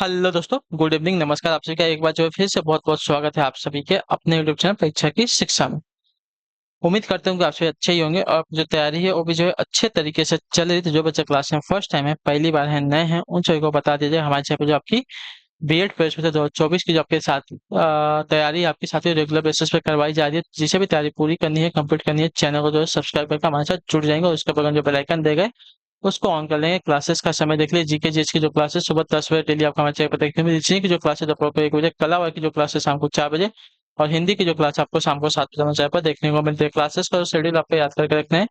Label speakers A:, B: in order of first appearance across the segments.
A: Hello दोस्तों, good evening, नमस्कार। आप सभी का एक बार जो है फिर से बहुत बहुत स्वागत है आप सभी के अपने यूट्यूब चैनल परीक्षा की शिक्षा में। उम्मीद करते हूँ कि आप सभी अच्छे ही होंगे और जो तैयारी है वो भी जो है अच्छे तरीके से चल रही थी। जो बच्चे क्लास में फर्स्ट टाइम है, पहली बार है, नए हैं, उन सभी को बता दीजिए हमारे चैनल पर जो आपकी बीएड परीक्षा 2024 की जो आपके साथ तैयारी आपके साथ ही रेगुलर बेसिस पे करवाई जा रही है। जिसे भी तैयारी पूरी करनी है, कंप्लीट करनी है, चैनल को जो है सब्सक्राइब करके हमारे साथ जुड़ जाएंगे और उसके बगल जो बेल आइकन देगा उसको ऑन कर लेंगे। क्लासेस का समय देख लीजिए, जीके जीएस की जो क्लासेस सुबह 10 बजे डेली आपको हमारे चैनल पर देखने में, रीजनिंग की जो क्लासेस दोपहर को 1 बजे, कला वाला की जो क्लासेस शाम को 4 बजे और हिंदी की जो क्लास आपको शाम को 7 बजे हमारे चैनल पर देखने को मिलती है। क्लासेस का शेड्यूल आपको याद करके रखना है,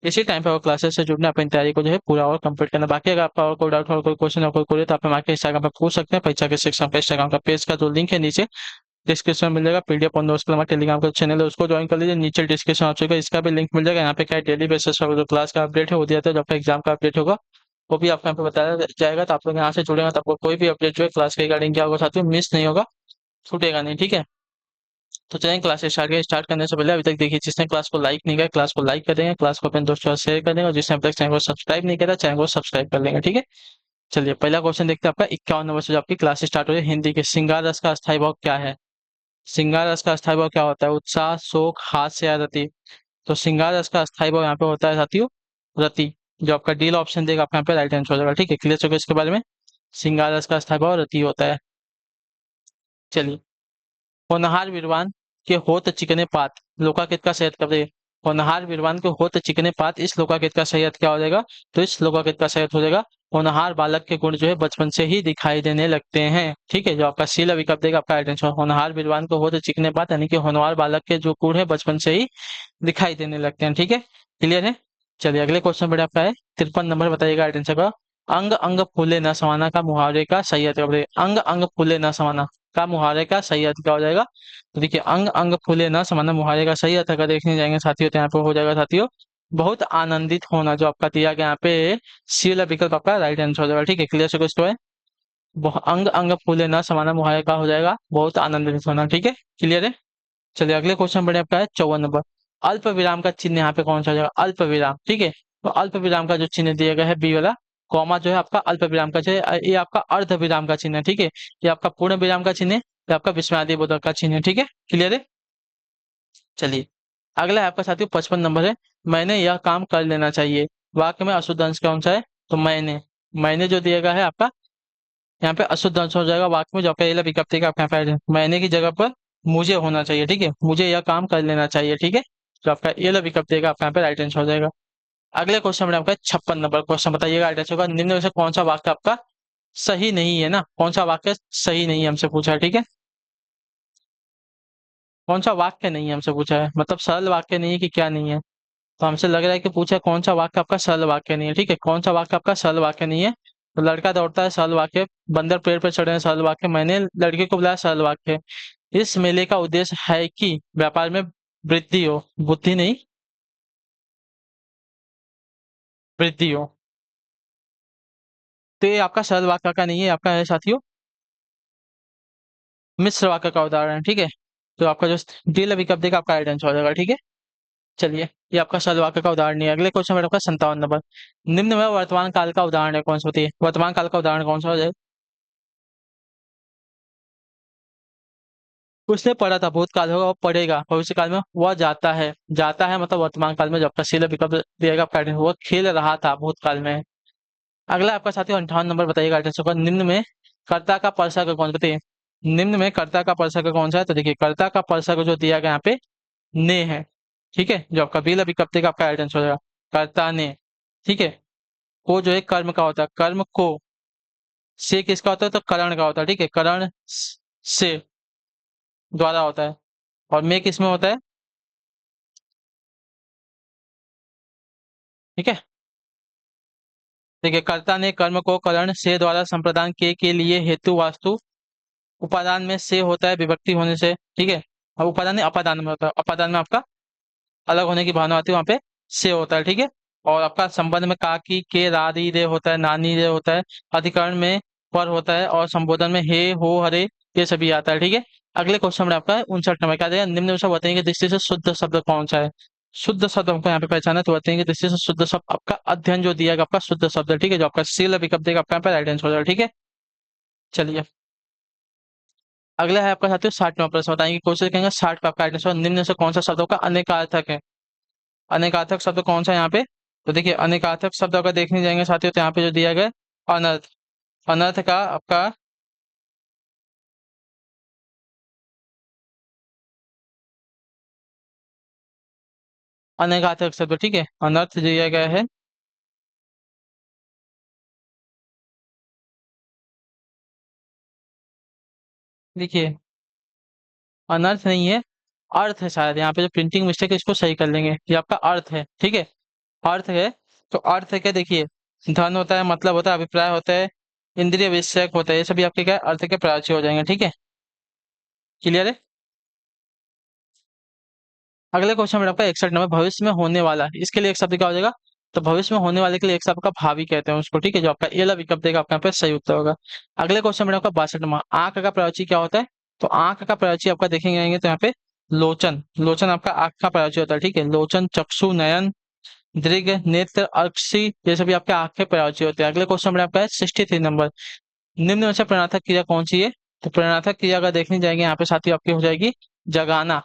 A: इसी टाइम पे और क्लासेस से जुड़ना, अपनी तैयारी को जो है पूरा और कंप्लीट करना। बाकी अगर आपका और कोई डाउट और कोई क्वेश्चन और कोई क्वेरी तो आप हमारे इंस्टाग्राम पे पूछ सकते हैं। परीक्षा के शिक्षण का इंस्टाग्राम का पेज का जो लिंक है नीचे डिस्क्रिप्शन में मिल जाएगा। पीडीएफ और नोट्स के लिए हमारे टेलीग्राम का चैनल है, उसको ज्वाइन कर लीजिए। नीचे डिस्क्रिप्शन ऑप्शन का इसका भी लिंक मिल जाएगा। यहाँ पे क्या है, डेली बेसिस पर जो क्लास का अपडेट है वो दिया था, जब आपका एग्जाम का अपडेट होगा वो भी आपको यहाँ पे बताया जाएगा। तो आप लोग यहाँ से जुड़ेंगे तो आपको कोई भी अपडेट जो है क्लास के रिगार्डिंग क्या होगा साथियों मिस नहीं होगा, छूटेगा नहीं, ठीक है। तो चलें क्लास स्टार्ट करने से पहले अभी तक देखिए, जिसने क्लास को लाइक नहीं किया क्लास को लाइक कर देंगे, क्लास को अपने दोस्तों से शेयर कर देंगे और जिसने अभी तक चैनल को सब्सक्राइब नहीं किया चैनल को सब्सक्राइब कर लेंगे, ठीक है। चलिए पहला क्वेश्चन देखते हैं। आपका 51 नंबर से जो आपकी क्लास स्टार्ट हो रही है हिंदी के, श्रृंगार रस का अस्थायी भाव क्या है? श्रृंगार रस का अस्थायी भाव क्या होता है? उत्साह, शोक, हास्य या रति? तो श्रृंगार रस का अस्थायी भाव यहाँ पे होता है साथियों रति। जो आपका डील ऑप्शन देगा आपका यहाँ पे राइट आंसर हो जाएगा, ठीक है। क्लियर चुके इसके बारे में, श्रृंगार रस का अस्थायी भाव रति होता है। चलिए, होनहार विद्वान के होत चिकने पात लोकाकित का सही अर्थ कर दे। होनहार विद्वान के होत चिकने पात, इस लोकाकित का सही अर्थ क्या हो जाएगा? तो इस लोकाकित का सही अर्थ हो जाएगा, होनहार बालक के गुण जो है बचपन से ही दिखाई देने लगते हैं, ठीक है। जो आपका शील विकल्प देगा आपका राइट आंसर। होनहार विद्वान को होत चिकने पात यानी कि होनहार बालक के जो गुण है बचपन से ही दिखाई देने लगते हैं, ठीक है। क्लियर है। चलिए अगले क्वेश्चन पर आपका है 53 नंबर, बताइएगा राइट आंसर का। अंग अंग फूले न समाना का मुहावरे का सही अर्थ बताइए। अंग अंग फूले न समाना का मुहावरे का सही अर्थ क्या हो जाएगा? तो देखिए, अंग अंग फूले न समाना मुहावरे का सही अर्थ अगर देखने जाएंगे साथियों तो यहाँ पे हो जाएगा साथियों, बहुत आनंदित होना। जो आपका दिया गया यहाँ पे सी वाला विकल्प आपका राइट आंसर हो जाएगा, ठीक है। क्लियर से कुछ तो है, अंग अंग फूले न समाना मुहावरे का हो जाएगा बहुत आनंदित होना, ठीक है। क्लियर है। चलिए अगले क्वेश्चन बढ़े, आपका है 54 नंबर। अल्प विराम का चिन्ह यहाँ पे कौन सा हो जाएगा? अल्प विराम, ठीक है। तो अल्प विराम का जो चिन्ह दिया गया है बी वाला, कॉमा जो है आपका अल्प विराम का चिन्ह ये आपका अर्ध विराम का चिन्ह है, ठीक है। ये आपका पूर्ण विराम का चिन्ह है, ये आपका विस्मयादि बोधक का चिन्ह है, ठीक है। क्लियर है। चलिए अगला है आपका साथियों 55 नंबर है। मैंने यह काम कर लेना चाहिए, वाक्य में अशुद्ध अंश कौन सा है? तो मैंने जो दिया गया है आपका यहाँ पे अशुद्ध अंश हो जाएगा। वाक्य में जो आपका ये विकल्प देगा आपका यहाँ पे मैंने की जगह पर मुझे होना चाहिए, ठीक है। मुझे यह काम कर लेना चाहिए, ठीक है। जो आपका ये विकल्प देगा आपका यहाँ पे राइट आंसर हो जाएगा। अगले क्वेश्चन में आपका 56 नंबर क्वेश्चन, बताइएगा राइट आंसर होगा। निम्न में से कौन सा वाक्य आपका सही नहीं है ना? कौन सा वाक्य सही नहीं है हमसे पूछा है, ठीक है। कौन सा वाक्य नहीं है हमसे पूछा है, मतलब सरल वाक्य नहीं है कि क्या नहीं है? तो हमसे लग रहा है कि पूछा है कौन सा वाक्य आपका सरल वाक्य नहीं है, ठीक है। कौन सा वाक्य आपका सरल वाक्य नहीं है? तो लड़का दौड़ता है सरल वाक्य, बंदर पेड़ पर चढ़े हैं सरल वाक्य, मैंने लड़के को बुलाया सरल वाक्य, इस मेले का उद्देश्य है कि व्यापार में वृद्धि हो, बुद्धि नहीं वृद्धि हो। तो ये आपका सरल वाक्य का नहीं है, आपका है साथियों मिश्र वाक्य का उदाहरण है, ठीक है। तो आपका जो डी विकल्प देगा आपका राइट आंसर हो जाएगा, ठीक है। चलिए, ये आपका सरल वाक्य का उदाहरण नहीं है। अगले क्वेश्चन में आपका 57 नंबर, निम्न में वर्तमान काल का उदाहरण है कौन सा? होती है वर्तमान काल का उदाहरण कौन सा हो जाए? उसने पढ़ा था, भूतकाल होगा, वो पढ़ेगा भविष्य काल में, वह जाता है मतलब वर्तमान काल में। जब आपका शील विकल्प दिएगा आपका right, वो खेल रहा था भूतकाल में। अगला आपका साथी 58 नंबर, बताइएगा right answer का। निम्न में कर्ता का परसक कौन सा? बताइए, निम्न में कर्ता का परसक कौन सा है? तो देखिए, कर्ता का परसक जो दिया गया यहाँ पे ने है, ठीक है। जो आपका बिल विकल्प देगा आपका राइट आंसर हो जाएगा कर्ता ने, ठीक है। को जो है कर्म का होता है, कर्म को, से किसका होता है? तो करण का होता है, ठीक है। करण से द्वारा होता है और में किसमें होता है? ठीक है। देखिए, कर्ता ने कर्म को करण से द्वारा संप्रदान के लिए हेतु वास्तु, उपादान में से होता है विभक्ति होने से, ठीक है। और उपादान नहीं अपादान में होता है, अपादान में आपका अलग होने की भावना आती है, वहां पे से होता है, ठीक है। और आपका संबंध में का की के रादी रे होता है, नानी रे होता है, अधिकरण में पर होता है और संबोधन में हे हो हरे ये सभी आता है, ठीक है। अगले क्वेश्चन में आपका 59 नंबर क्या देगा? निम्न में से बताएंगे दृष्टि से शुद्ध शब्द कौन सा है? शुद्ध शब्द हमको यहाँ पे पहचाना है, तो बताएंगे दृष्टि से शुद्ध शब्द आपका अध्ययन जो दिया गया आपका शुद्ध शब्द है, ठीक है। जो आपका शील विकल्प देगा आपका यहाँ पे राइट आंसर हो जाएगा, ठीक है। चलिए अगला है आपका साथियों 60वां प्रश्न। बताएंगे कोशिश करेंगे 60 का आपका आंसर निम्न में से कौन सा शब्दों का अनेकार्थक है। अनेकार्थक शब्द कौन सा है यहाँ पे। तो देखिए अनेकार्थक शब्द अगर देखने जाएंगे साथियों तो यहाँ पे जो दिया गया है, अनर्थ। अनर्थ का आपका अनेकार्थक शब्द, ठीक है, अनर्थ दिया गया है। देखिए अनर्थ नहीं है, अर्थ है शायद, यहाँ पे जो प्रिंटिंग मिस्टेक है इसको सही कर लेंगे, ये आपका अर्थ है, ठीक है, अर्थ है। तो अर्थ है क्या, देखिए धन होता है, मतलब होता है, अभिप्राय होता है, इंद्रिय विषयक होता है, ये सभी आपके क्या है, अर्थ के प्राची हो जाएंगे, ठीक है, क्लियर है। अगले क्वेश्चन में आपका 61 नंबर, भविष्य में होने वाला, इसके लिए एक शब्द क्या हो जाएगा। तो भविष्य में होने वाले के लिए एक शब्द का भावी कहते हैं उसको, ठीक है, जो आपका ये वाला विकल्प देगा आपका यहाँ पे सही उत्तर होगा। अगले क्वेश्चन में आपका 62 नंबर, आंख का प्रयोज्य क्या होता है। तो आंख का प्रयोज्य आपका देखेंगे आएंगे तो यहाँ पे लोचन, लोचन आपका आंख का प्रयोज्य होता है, ठीक है, लोचन, चक्षु, नयन, दृग, नेत्र, अक्षी, ये सभी आपके आंख के प्रयोज्य होते हैं। अगले क्वेश्चन में आपका है 63 नंबर, निम्न में से प्रणर्थक क्रिया कौन सी है। तो प्रणर्थक क्रिया अगर देखने जाएंगे यहाँ पे साथी आपकी हो जाएगी जगाना।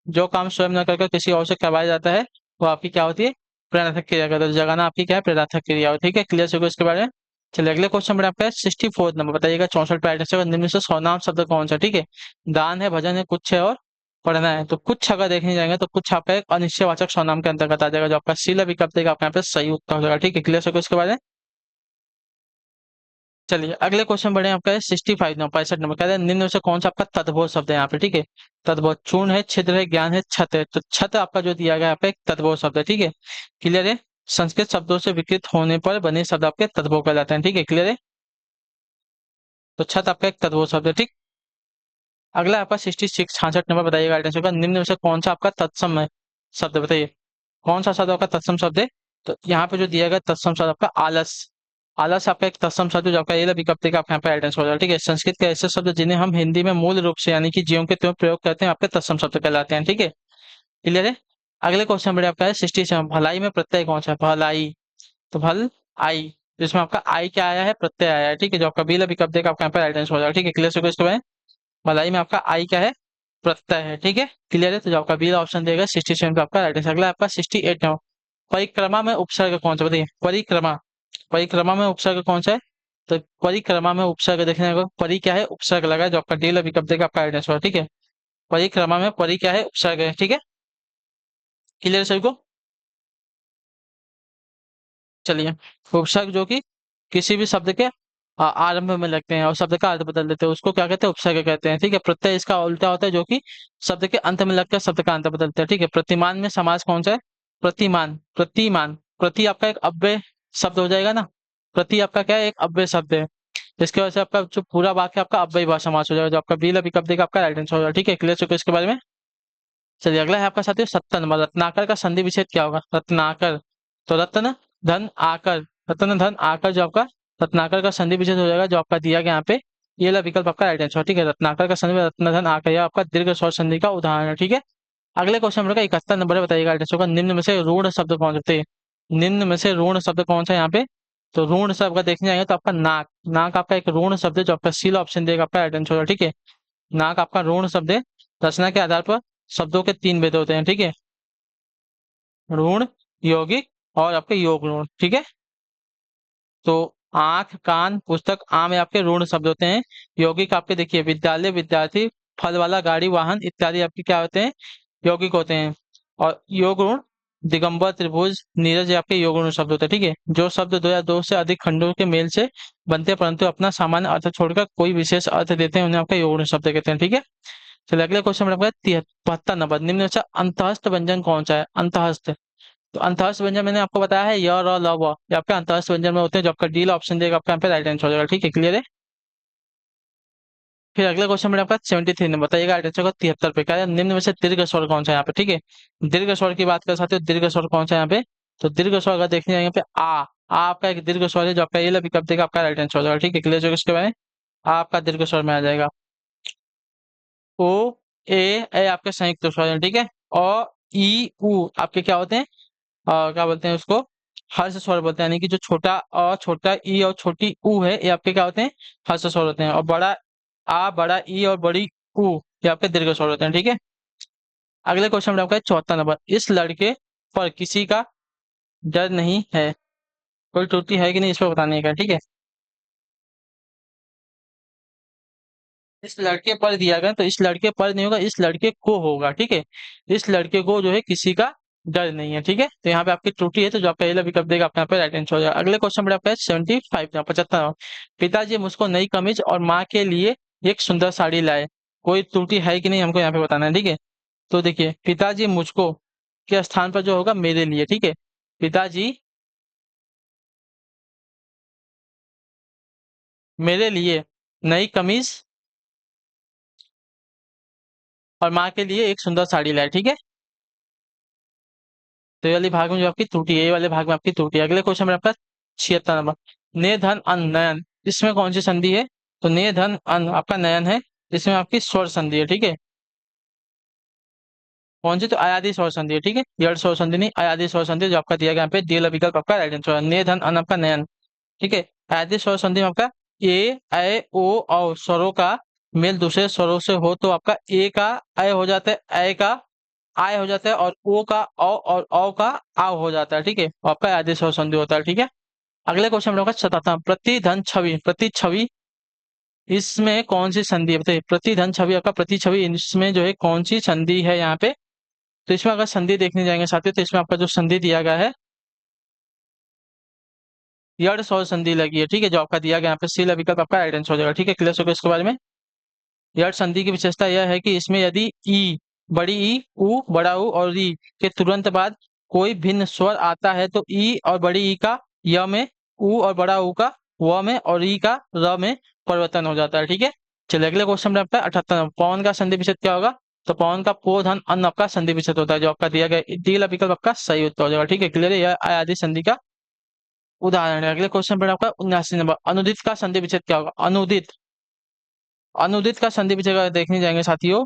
A: जो काम स्वयं न करके किसी और से करवाया जाता है वो आपकी क्या होती है, प्रेरणात्मक क्रिया करता है। तो जगाना आपकी क्या है, प्रेरणात्मक क्रिया होती है, ठीक है, क्लियर हो गया इसके बारे में। चलिए अगले क्वेश्चन में आपका है 64 नंबर, बताइएगा 64 पे आइटम से निम्न से सर्वनाम शब्द कौन सा है, ठीक है, दान है, भजन है, कुछ है और पढ़ना है। तो कुछ अगर देखने जाएंगे तो कुछ आपका एक अनिश्चयवाचक सर्वनाम के अंतर्गत आ जाएगा, जो आपका शीला विकल्प देगा आपका यहाँ पे सही उत्तर हो जाएगा, ठीक है, क्लियर हो गया इसके बारे में। चलिए अगले क्वेश्चन बढ़े, आपका है 65 नंबर, 65 नंबर, कहते हैं निम्न में से कौन सा आपका तद्भव शब्द है यहाँ पे, ठीक है, तद्भव, चूर्ण है, छिद्र है, ज्ञान है, छत है। तो छत आपका जो दिया गया है यहाँ पे एक तद्भव शब्द है, ठीक है, क्लियर है। संस्कृत शब्दों से विकृत होने पर बने शब्द आपके तद्भव कहलाते हैं, ठीक है, क्लियर है। तो छत आपका एक तद्भव शब्द है, ठीक। अगला आपका 66 66 नंबर, बताइएगा आइटम का निम्न में से कौन सा आपका तत्सम है शब्द, बताइए कौन सा शब्द आपका तत्सम शब्द है। तो यहाँ पे जो दिया गया तत्सम शब्द आपका आलस। आलस आपका एक तत्सम शब्द है, जो आपका ये विकल्प का आप यहाँ पे आइडेंस हो जाएगा, ठीक है। संस्कृत के ऐसे शब्द जिन्हें हम हिंदी में मूल रूप से यानी कि ज्यों के त्यों प्रयोग करते हैं आपके तत्सम शब्द कहलाते हैं, ठीक है, क्लियर है। अगले क्वेश्चन में आपका है 67, भलाई में प्रत्यय कौन सा है, भलाई। तो भल आई, जिसमें आपका आई क्या आया है, प्रत्यय आया है, ठीक है, जो आपका बीला विकल्प का आपका यहाँ पे आइडेंस हो जाएगा, ठीक है, क्लियर हो इसके बाद। भलाई में आपका आई क्या है, प्रत्यय है, ठीक है, क्लियर है। तो जो आपका बी ऑप्शन देगा 67 का आपका राइट आंसर। अगला आपका 68 है, परिक्रमा में उपसर्ग कौन सा, बताइए परिक्रमा, परिक्रमा में उपसर्ग कौन सा है। तो परिक्रमा में उपसर्ग देखने को परि क्या है, उपसर्ग लगा है, जो आपका डी विकल्प देगा आपका राइट आंसर, ठीक है, परिक्रमा में परि क्या है, उपसर्ग है, ठीक है, क्लियर है सभी को। चलिए उपसर्ग जो कि किसी भी शब्द के आरंभ में लगते हैं और शब्द का अर्थ बदल देते हैं उसको क्या कहते हैं, उपसर्ग कहते हैं, ठीक है। प्रत्यय इसका उल्टा होता है, जो कि शब्द के अंत में लगकर शब्द का अंत बदलते हैं, ठीक है। प्रतिमान में समास कौन सा है, प्रतिमान, प्रतिमान, प्रति आपका एक अव्यय शब्द हो जाएगा ना, प्रति आपका क्या है, एक अव्यय शब्द है, इसकी वजह से आपका जो पूरा वाक्य आपका अव्ययी भाव समास हो जाएगा, जो आपका बी विकल्प देगा आपका राइट आंसर हो जाएगा, ठीक है, क्लियर हो इसके बारे में। चलिए अगला है आपका साथियों 70 नंबर, रत्नाकर का संधि विच्छेद क्या होगा, रत्नाकर। तो रत्न धन आकर, रत्न धन आकर, जो आपका रत्नाकर का संधि विच्छेद हो जाएगा, जो आपका दिया गया यहाँ पे ये वाला विकल्प आपका राइट आंसर, ठीक है, रत्नाकर का संधि रत्न धन आकर, यह आपका दीर्घ स्वर संधि का उदाहरण है, ठीक है। अगले क्वेश्चन नंबर का 71 नंबर है, बताइएगा राइट आंसर का निम्न में से ऋण शब्द कौन से, निम्न में से ऋण शब्द कौन सा है यहाँ पे। तो ऋण शब्द का देखने जाएंगे तो आपका नाक, नाक आपका एक ऋण शब्द है, जो आपका सी ऑप्शन देगा आपका राइट आंसर होगा, ठीक है, नाक आपका ऋण शब्द है। रचना के आधार पर शब्दों के तीन भेद होते हैं, ठीक है, ऋण, यौगिक और आपके योग ऋण, ठीक है। तो आंख, कान, पुस्तक, आम ये आपके ऋण शब्द होते हैं। यौगिक आपके देखिए विद्यालय, विद्यार्थी, फल वाला, गाड़ी, वाहन इत्यादि आपके क्या होते हैं, यौगिक होते हैं। और योग ऋण दिगंबर, त्रिभुज, नीरज ये आपके योग ऋण शब्द होते हैं, ठीक है, जो शब्द दो या दो से अधिक खंडों के मेल से बनते हैं परंतु अपना सामान्य अर्थ छोड़कर कोई विशेष अर्थ देते हैं उन्हें आपका योग ऋण शब्द कहते हैं, ठीक है। चलिए अगले क्वेश्चन में आपका 73 नंबर, निम्न में से अंतःस्थ व्यंजन कौन सा है, अंतःस्थ। तो अंतःस्थ व्यंजन मैंने आपको बताया है य, र, ल, व, ये आपके अंतःस्थ व्यंजन में होते हैं, जो आपका डी ऑप्शन देगा आपका यहाँ पे राइट आंसर हो जाएगा, ठीक है, क्लियर है। फिर अगला क्वेश्चन में आपका 73 नंबर, बताइएगा राइट आंसर होगा 73 पे, क्या है निम्न में से दीर्घ स्वर कौन सा है यहाँ पे, ठीक है, दीर्घ स्वर की बात कर सकते हो, दीर्घ स्वर कौन सा है यहाँ पे। तो दीर्घ स्वर अगर देखने जाएंगे पे आ आपका एक दीर्घ स्वर है, जो आपका ये विकल्प देगा आपका राइट आंसर हो जाएगा, ठीक है, क्लियर हो इसके बारे में। आ आपका दीर्घ स्वर में आ जाएगा। ओ, ए, ए आपके संयुक्त स्वर हैं, ठीक है, और ई उ आपके क्या होते हैं, क्या बोलते हैं उसको, हर्ष स्वर बोलते हैं, यानी कि जो छोटा अ, छोटा ई और छोटी ऊ है, ये आपके क्या होते हैं, हर्ष स्वर होते हैं। और बड़ा आ, बड़ा ई और बड़ी ऊ, ये आपके दीर्घ स्वर होते हैं। ठीक है, अगले क्वेश्चन में आपका है 74 नंबर, इस लड़के पर किसी का डर नहीं है, कोई त्रुटि है कि नहीं, इस पर बताने का। ठीक है, इस लड़के पर दिया गया, तो इस लड़के पर नहीं होगा, इस लड़के को होगा। ठीक है, इस लड़के को जो है किसी का डर नहीं है। ठीक है, तो यहाँ पे आपकी त्रुटि है, तो जो आपका ये विकल्प देगा अपने आप पे राइट आंसर हो जाएगा। अगले क्वेश्चन में आपका है 75 75। पिताजी मुझको नई कमीज और माँ के लिए एक सुंदर साड़ी लाए, कोई त्रुटि है कि नहीं, हमको यहाँ पे बताना है। ठीक है, तो देखिए, पिताजी मुझको के स्थान पर जो होगा मेरे लिए। ठीक है, पिताजी मेरे लिए नई कमीज और माँ के लिए एक सुंदर साड़ी लाए। ठीक है, तो ये वाली भाग में जो आपकी त्रुटि है, ये वाले भाग में आपकी त्रुटि है। अगले क्वेश्चन में आपका 76 नंबर, ने धन अन नयन, इसमें कौन सी संधि है, तो ने धन अन आपका नयन है, इसमें आपकी स्वर संधि है। ठीक है, कौन सी, तो अयादि स्वर संधि है। ठीक है, यड़ स्वर संधि नहीं, अयादि स्वर संधि, जो आपका दिया गया यहाँ पे डी वाला विकल्प आपका राइट आंसर है, ने धन अन आपका नयन। ठीक है, अयादि स्वर संधि में आपका ए ऐ ओ औ स्वरों का मेल दूसरे स्वरों से हो तो आपका ए का ऐ हो जाता है, ऐ का आय हो जाता है, और ओ का औ और औ का आव हो जाता है। ठीक है, और आपका आदेश और संधि होता है। ठीक है, अगले क्वेश्चन में होगा 77, प्रतिधन छवि, प्रति छवि, इसमें कौन सी संधि है, बताइए, प्रतिधन छवि आपका प्रति छवि, इसमें जो है कौन सी संधि है यहाँ पे, तो इसमें अगर संधि देखने जाएंगे साथियों, तो इसमें आपका जो संधि दिया गया है, यड़ सौ संधि लगी है। ठीक है, जो आपका दिया गया यहाँ पे सी विकल्प आपका राइट आंसर हो जाएगा। ठीक है, क्लियर हो गया इसके बारे में। यड़ संधि की विशेषता यह है कि इसमें यदि ई, बड़ी ई, ऊ, बड़ा ऊ और ई के तुरंत बाद कोई भिन्न स्वर आता है, तो ई और बड़ी ई का य में, ऊ और बड़ा ऊ का व में, और ई का र में परिवर्तन हो जाता है। ठीक है, चलिए अगले क्वेश्चन में आपका 78 पवन का संधि विच्छेद क्या होगा, तो पवन का पो धन अन्न आपका संधि विच्छेद होता है, जो आपका दिया गया डी वाला विकल्प आपका सही उत्तर हो जाएगा। ठीक है, क्लियर है, यह आदि संधि का उदाहरण है। अगले क्वेश्चन पर आपका 79 नंबर, अनुदित का संधि विच्छेद क्या होगा, अनुदित, अनुदित का संधि विच्छेद अगर देखने जाएंगे साथियों,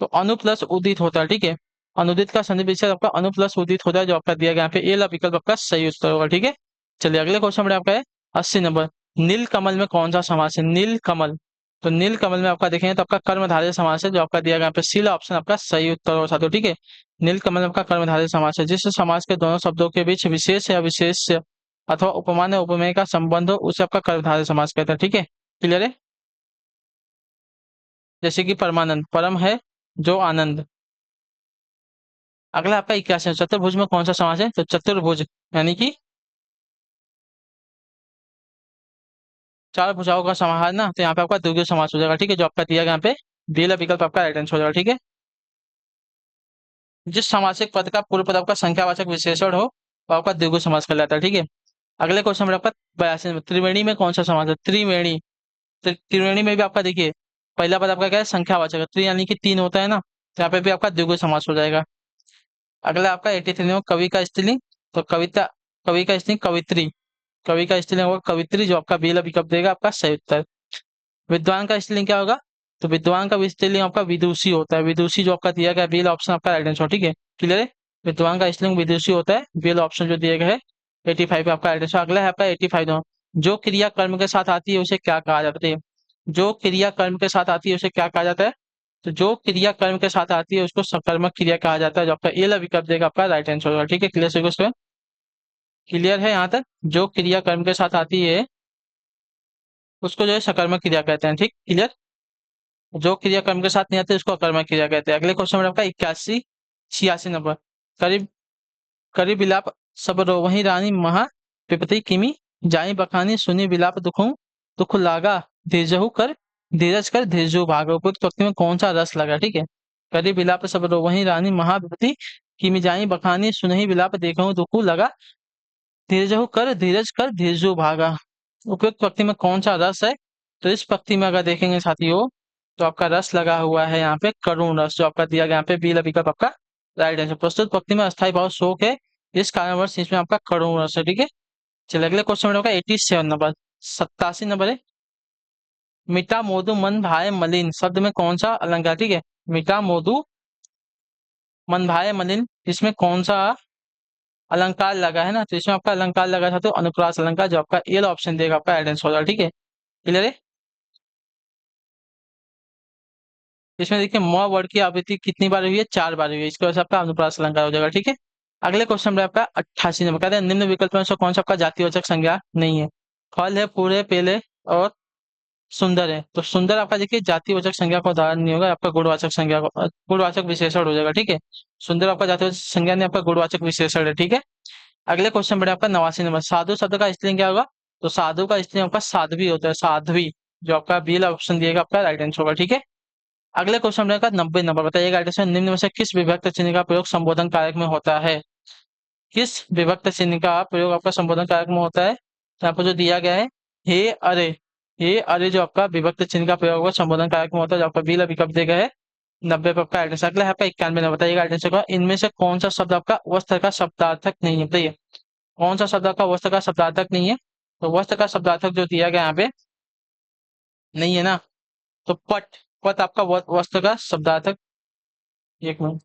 A: तो अनु प्लस उदित होता है। ठीक है, अनुदित का संधि विच्छेद आपका अनु प्लस उदित होता है, जो आपका दिया गया यहाँ पे ए ला विकल्प आपका सही उत्तर होगा। ठीक है, चलिए अगले क्वेश्चन में आपका है 80 नंबर, नील कमल में कौन सा समास है, नील कमल, तो नील कमल में आपका देखेंगे तो आपका कर्मधारय समास है, जो आपका दिया गया यहाँ पे सी ला ऑप्शन आपका सही उत्तर होगा साथियों। ठीक है, नील कमल में आपका कर्मधारय समास है, जिस समास के दोनों शब्दों के बीच विशेष या विशेष अथवा उपमान या उपमेय का संबंध हो, उसे आपका कर्मधारय समास कहते हैं। ठीक है, क्लियर है, जैसे कि परमानंद, परम है जो आनंद। अगला आपका 81, चतुर्भुज में कौन सा समास है, तो चतुर्भुज यानी कि चार भुजाओं का समाहार ना, तो यहाँ पे आपका द्विगुण समास हो जाएगा। ठीक है, जो आपका दिया गया यहाँ पे दिया विकल्प आपका राइट आंसर हो जाएगा। ठीक है, जिस सामासिक पद का पूर्व पद आपका संख्यावाचक विशेषण हो, वो आपका द्विगुण समास कहलाता है। ठीक है, अगले क्वेश्चन में आपका 82 नंबर, त्रिवेणी में कौन सा समास है, त्रिवेणी, त्रिवेणी में भी आपका देखिए पहला पद आपका क्या है, संख्यावाचक है, त्रि यानी कि तीन होता है ना, तो यहाँ पे भी आपका द्विगुण समास हो जाएगा। अगला आपका 83 नंबर, कवि का स्त्रीलिंग, तो कविता, कवि का स्त्रीलिंग कवित्री, कवि का स्त्रीलिंग होगा कवित्री, जो आपका बी विकल्प देगा आपका सही उत्तर। विद्वान का स्त्रीलिंग क्या होगा, तो विद्वान का स्त्रीलिंग आपका विदुषी होता है, विदुषी जो आपका दिया गया बी ऑप्शन आपका राइट आंसर। ठीक है, क्लियर है, विद्वान का स्त्रीलिंग विदुषी होता है, बी ऑप्शन जो दिया गया है 85 आपका राइट आंसर। अगला है आपका 85 जो क्रिया कर्म के साथ आती है उसे क्या कहा जाता है, जो क्रिया कर्म के साथ आती है उसे क्या कहा जाता है, तो जो क्रिया कर्म के साथ आती है उसको सकर्मक क्रिया कहा जाता है, जो आपका ए विकल्प देगा आपका राइट आंसर होगा। ठीक है, क्लियर, क्लियर है यहाँ तक, जो क्रिया कर्म के साथ आती है उसको जो है सकर्मक क्रिया कहते हैं। ठीक, क्लियर, जो क्रिया कर्म के साथ नहीं आती उसको अकर्मक क्रिया कहते हैं। अगले क्वेश्चन में आपका 81 86 नंबर, करीब करीब विलाप सब वही रानी महा विपति किमी, जाई बखानी सुनी विलाप दुखों, दुख लागा धीरजहु कर, धीरज कर धीरजु भागो, उपयुक्त पंक्ति में कौन सा रस लगा। ठीक है, करीब विलाप सब वही रानी महा विपति किमी, जाई बखानी सुनहि विलाप देखो दुख लगा, धीरजहु कर धीरज कर धीरजु भागा, उपयुक्त पंक्ति में कौन सा रस है, तो इस पंक्ति में अगर देखेंगे साथियों, तो आपका रस लगा हुआ है यहाँ पे करुण रस, जो आपका दिया गया यहाँ पे बी विकल्प आपका राइट आंसर। प्रस्तुत पंक्ति में अस्थायी भाव शोक है, इस कारणवश इसमें आपका करुण रस है। ठीक है, चलिए अगले क्वेश्चन में होगा 87 नंबर, 87 नंबर है, मिटा मोदु मन भाए मलिन, शब्द में कौन सा अलंकार। ठीक है, मिटा मोदु मन भाए मलिन, इसमें कौन सा अलंकार लगा है ना, तो इसमें आपका अलंकार लगा था तो अनुप्रास अलंकार, जो आपका ए ऑप्शन देगा आपका एडेंस होगा। ठीक है, क्लियर है। इसमें देखिए म वर्ड की आवृत्ति कितनी बार हुई है, 4 बार हुई है, इसकी वजह से आपका अनुप्रास अलंकार हो जाएगा। ठीक है, अगले क्वेश्चन में आपका 88 नंबर, कहते हैं निम्न विकल्प में से कौन सा आपका जातिवाचक संज्ञा नहीं है। फल है, पूरे, पेले और सुंदर है। तो सुंदर आपका देखिए जातिवाचक संज्ञा का उदाहरण नहीं होगा, आपका गुणवाचक संज्ञा गुणवाचक विशेषण हो जाएगा। ठीक है, सुंदर आपका जातिवाचक संज्ञा नहीं, आपका गुणवाचक विशेषण है। ठीक है, अगले क्वेश्चन बढ़े आपका 89 नंबर, साधु शब्द का स्त्रीलिंग क्या होगा। तो साधु का स्त्रीलिंग आपका साध्वी होता है, साध्वी, जो आपका बी ऑप्शन दिएगा आपका राइट आंसर होगा। ठीक है, अगले क्वेश्चन रहेगा 90 नंबर, बताइएगा राइट निम्न में से किस विभक्त चिन्ह का प्रयोग संबोधन कारक में होता है। किस विभक्त चिन्ह का प्रयोग आपका संबोधन कारक में होता है, तो आपको जो दिया गया है, हे अरे, हे अरे जो आपका विभक्त चिन्ह का प्रयोग होगा संबोधन कारक में होता है, जो आपका बी विकल्प दिया है 90 पे आपका एड्रेस। अगला है आपका 91 नंबर, बताइएगा एड्रेस होगा इनमें से कौन सा शब्द आपका वस्त्र का शब्दार्थक नहीं है। बताइए कौन सा शब्द आपका वस्त्र का शब्दार्थक नहीं है। तो वस्त्र का शब्दार्थक जो दिया गया यहाँ पे नहीं है ना, तो पट, पट आपका वस्त्र का शब्दार्थक, एक मिनट,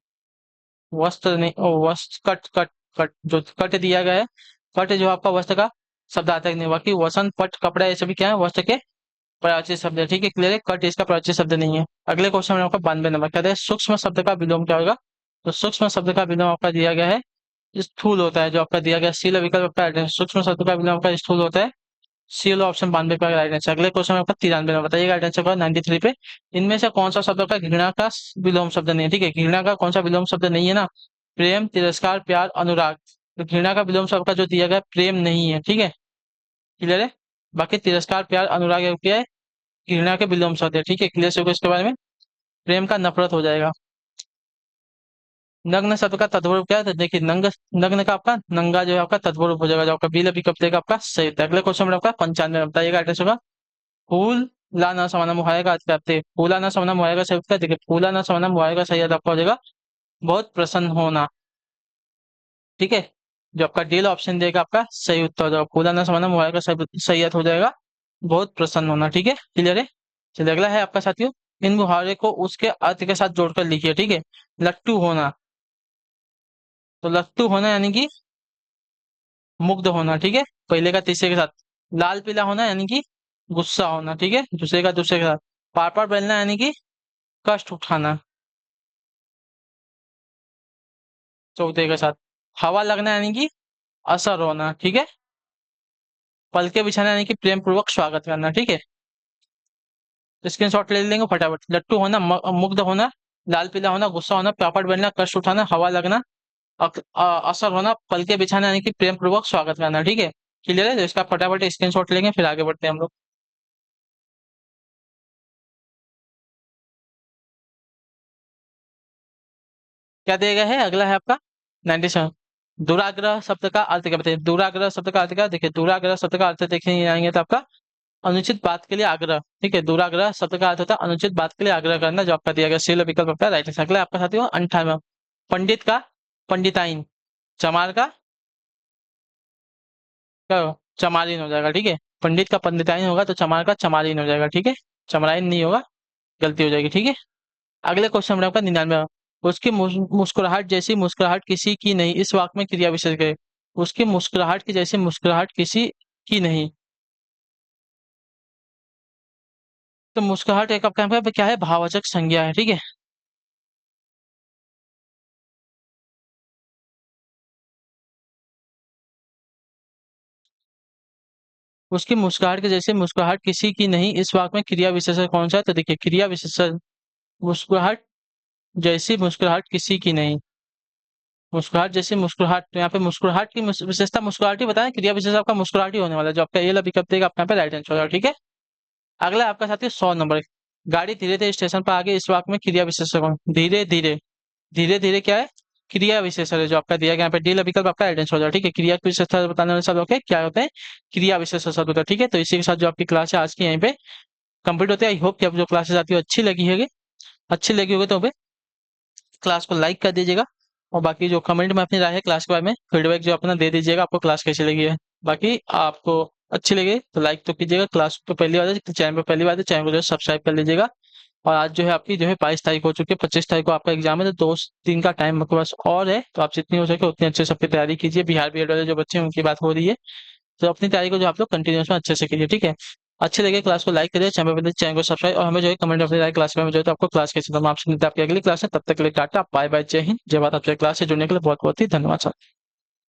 A: वस्त्र नहीं, ओ वस्त्र, कट कट, कट जो कट दिया गया है, कट जो आपका वस्त्र का शब्दार्थक नहीं, बाकी वसन, पट, कपड़ा, ये सभी क्या है वस्त्र के प्राचीन शब्द है। ठीक है, क्लियर है, कट इसका प्राचीन शब्द नहीं है। अगले क्वेश्चन में आपका 92 नंबर, कहते हैं सूक्ष्म शब्द का विलोम क्या होगा। तो सूक्ष्म शब्द का विलोम आपका दिया गया है स्थूल होता है, जो आपका दिया गया सी विकल्प आपका right है। सूक्ष्म शब्द का विलोम आपका स्थूल होता है, सी ऑप्शन 92 पे राइट आंसर। अगले क्वेश्चन में आपका 93 नंबर, बताइएगा राइट आंसर होगा 93 पे इनमें से कौन सा शब्द आपका घृणा का विलोम शब्द नहीं है। ठीक है, घृणा का कौन सा विलोम शब्द नहीं है ना, प्रेम, तिरस्कार, प्यार, अनुराग। तो घृणा का विलोम शब्द का जो दिया गया प्रेम नहीं है। ठीक है, क्लियर है, बाकी तिरस्कार, प्यार, अनुराग ये क्या है, घृणा के विलोम शब्द है। ठीक है, क्लियर से होगा इसके बारे में, प्रेम का नफरत हो जाएगा। नग्न शब्द का तत्वरूप क्या है, तो देखिए नंग, नग्न का आपका नंगा जो है आपका तत्वरूप हो जाएगा, जो आपका बी विकल्प देगा आपका सही उत्तर। अगले क्वेश्चन में आपका 95 बताइएगा एड्रेस होगा फूल ला न समानम मुहायगा आज प्राप्त, फूला न समानम मुहायगा सही उत्तर। देखिए फूला न समानम मुहायगा सही अर्थ आपका हो जाएगा बहुत प्रसन्न होना। ठीक है, जो आपका डी ऑप्शन देगा आपका सही उत्तर हो जाएगा, फूला न समानम मुहायगा सही अर्थ हो जाएगा बहुत प्रसन्न होना। ठीक है, क्लियर है। चलिए अगला है आपका साथियों, इन मुहावरे को उसके अर्थ के साथ जोड़कर लिखिए। ठीक है, लट्टू होना, तो लट्टू होना यानी कि मुग्ध होना। ठीक है, पहले का तीसरे के साथ। लाल पीला होना यानी कि गुस्सा होना। ठीक है, दूसरे का दूसरे के साथ। पार पार बेलना यानी कि कष्ट उठाना, चौथे के साथ। हवा लगना यानी कि असर होना। ठीक है, पलके बिछाना यानी कि प्रेम पूर्वक स्वागत करना। ठीक है, स्क्रीनशॉट ले लेंगे फटाफट। लट्टू होना, मुग्ध होना, लाल पीला होना, गुस्सा होना, पापड़ बेलना, कष्ट उठाना, हवा लगना, असर होना, पलके बिछाना यानी कि प्रेम पूर्वक स्वागत करना। ठीक है, क्लियर है, तो इसका फटाफट स्क्रीनशॉट लेंगे फिर आगे बढ़ते हैं हम लोग। क्या दिया गया है, अगला है आपका 97। दुराग्रह शब्द का अर्थ क्या बताइए, दुराग्रह शब्द का अर्थ क्या, देखिए दुराग्रह शब्द का अर्थ देखने आएंगे तो आपका अनुचित बात के लिए आग्रह। ठीक है, दुराग्रह शब्द का अर्थ होता है अनुचित बात के लिए आग्रह करना, जो आपका दिया गया शील विकल्प आपका राइट है। अगला आपका साथी हो 98। पंडित का पंडिताइन, चमार का क्या हो? चमारिन हो जाएगा। ठीक है, पंडित का पंडिताइन होगा तो चमार का चमारिन हो जाएगा। ठीक है, चमराइन नहीं होगा, गलती हो जाएगी। ठीक है, अगले क्वेश्चन में आपका 99। उसकी मुस्कुराहट जैसी मुस्कुराहट किसी की नहीं, इस वाक्य में क्रिया विशेष है। उसकी मुस्कुराहट की जैसी मुस्कुराहट किसी की नहीं, तो मुस्कुराहट एक आपका यहाँ पे क्या है, भाववाचक संज्ञा है। ठीक है, उसकी मुस्कुराहट की जैसे मुस्कुराहट किसी की नहीं, इस वाक्य में क्रिया विशेषण कौन सा है, तो देखिए क्रिया विशेषण मुस्कुराहट जैसी मुस्कुराहट किसी की नहीं, मुस्कुराहट जैसी मुस्कुराहट, तो यहाँ पे मुस्कुराहट की विशेषता मुस्कुराहट ही बताएं, क्रिया विशेषण आपका मुस्कुराहट ही होने वाला है, जो आपका ये विकल्प देगा आपका यहाँ पे राइट आंसर होगा। ठीक है, अगला आपका साथी 100 नंबर, गाड़ी धीरे धीरे स्टेशन पर आगे, इस वाक्य में क्रिया विशेषण कौन, धीरे धीरे, धीरे धीरे क्या है, क्रिया विशेषण है, जो आपका दिया गया यहाँ पे डी विकल्प आपका राइट आंसर हो जाएगा। ठीक है, क्रिया की विशेषता बताने वाले शब्द होते क्या होते हैं, क्रिया विशेषण शब्द होता है। ठीक है, तो इसी के साथ जो आपकी क्लास है आज की यहीं पे कंप्लीट होती है। आई होप कि आप जो क्लासेस आती है अच्छी लगी होगी, अच्छी लगी होगी तो क्लास को लाइक कर दीजिएगा, और बाकी जो कमेंट में अपनी राय है क्लास के बारे में फीडबैक जो अपना दे दीजिएगा, आपको क्लास कैसी लगी है। बाकी आपको अच्छी लगी तो लाइक तो कीजिएगा, क्लास पे पहली बार है, चैनल पे पहली बार है, चैनल को जो सब्सक्राइब कर लीजिएगा। और आज जो है आपकी जो है 22 तारीख हो चुकी है, 25 तारीख को आपका एग्जाम है, तो 2 दिन का टाइम आपके पास और है। तो आप जितनी हो सके उतनी अच्छे से अपनी तैयारी कीजिए। बिहार बीएड वाले जो बच्चे हैं उनकी बात हो रही है, तो अपनी तैयारी को जो आप लोग कंटिन्यूस में अच्छे से कीजिए, ठीक है। अच्छे लगे क्लास को लाइक करिए, चैनल को सब्सक्राइब, और हमें जो है कमेंट अपनी राय क्लास में जो है तो आपको क्लास कैसे, तो हम आपसे मिलते हैं आपकी अगली क्लास में। तब तक के लिए टाटा बाय बाय, जय हिंद जय भारत। आपसे क्लास से जुड़ने के लिए बहुत बहुत ही धन्यवाद सर।